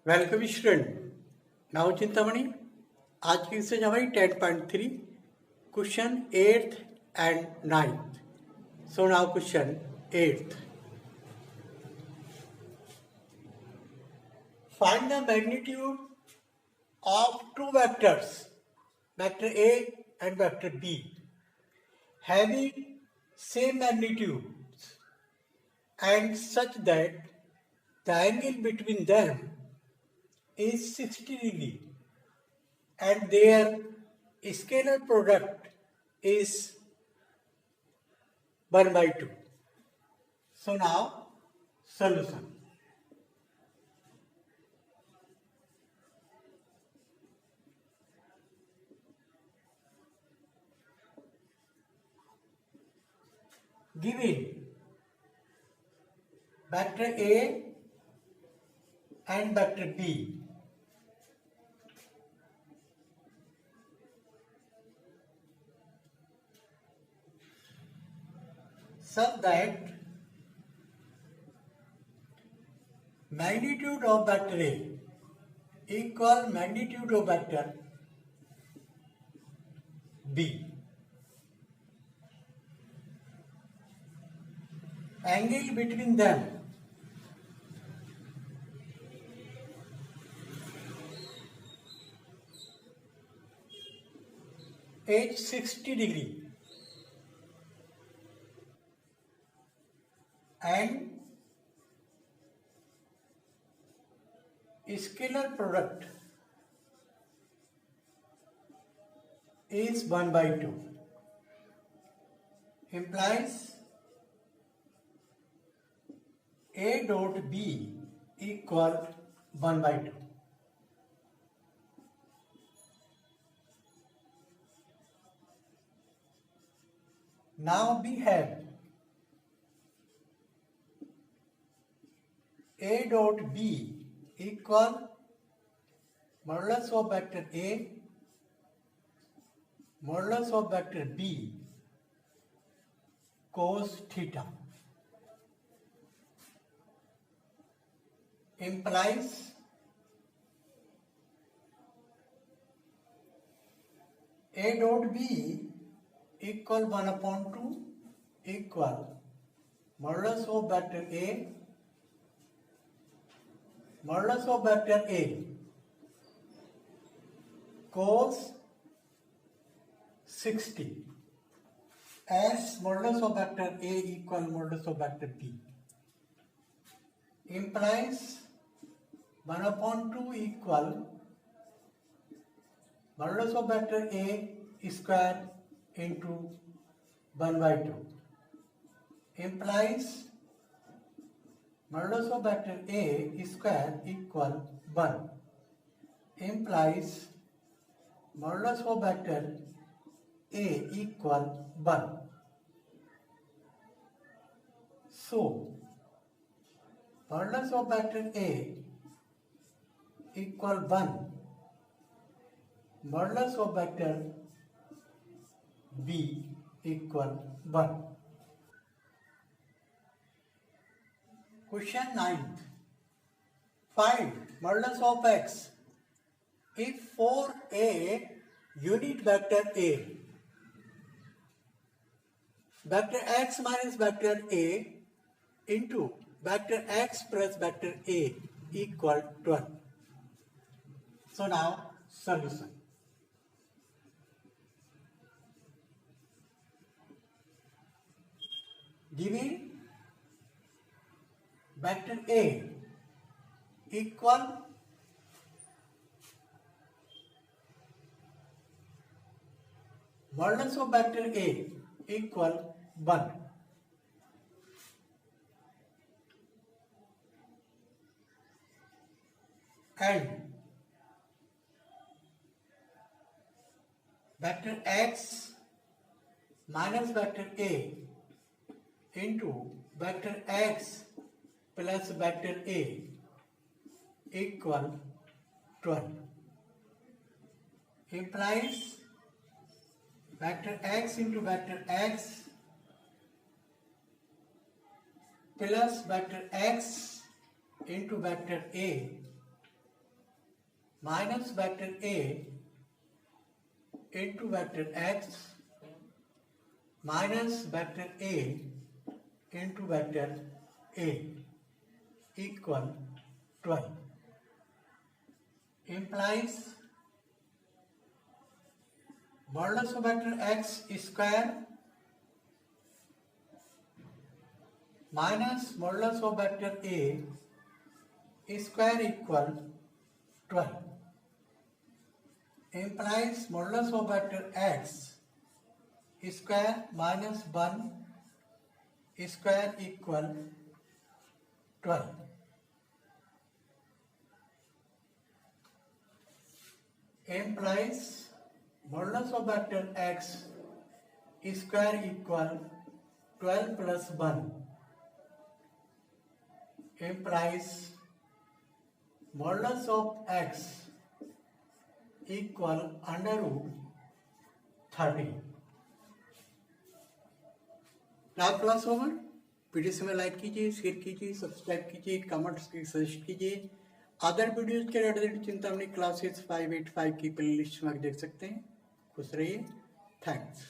Welcome student. Now Chintamani आज की से हमारी 10.3 question 8th and 9th। So now question 8th, find the magnitude of two vectors, vector A and vector B, having same magnitudes and such that the angle between them is 60 degree and their scalar product is 1 by 2. So now solution. Given vector A and vector B, such that magnitude of vector A equal magnitude of vector B, angle between them is 60 degree and scalar product is 1 by 2, implies A dot B equal 1 by 2. Now we have A dot B equal modulus of vector A modulus of vector B cos theta, implies A dot B equal 1 upon 2 equal modulus of vector A modulus of vector A cos 60 as modulus of vector A equal modulus of vector B, implies 1 upon 2 equal modulus of vector A square into 1 by 2, implies modulus of vector A square equal 1, implies modulus of vector A equal 1. So modulus of vector A equal 1, modulus of vector B equal 1. Question 9th. Find modulus of x if for a unit vector A, vector x minus vector A into vector x plus vector A equal 12. So now solution. Given vector A equal modulus of vector A equal 1, and vector x minus vector A into vector x plus vector A equal 12, implies vector x into vector x plus vector x into vector A minus vector A into vector x minus vector A into vector A equal 12 implies modulus of vector x square minus modulus of vector a square equal 12 implies modulus of vector x square minus 1 square equal 12 implies modulus of vector x square equal 12 plus 1 implies modulus of x equal under root 30. now class over. Video में like कीजिए, share कीजिए, subscribe कीजिए, comments की suggest कीजिए. Other videos के related Chintamani classes 585 की playlist में देख सकते हैं. खुश रहिए. थैंक्स.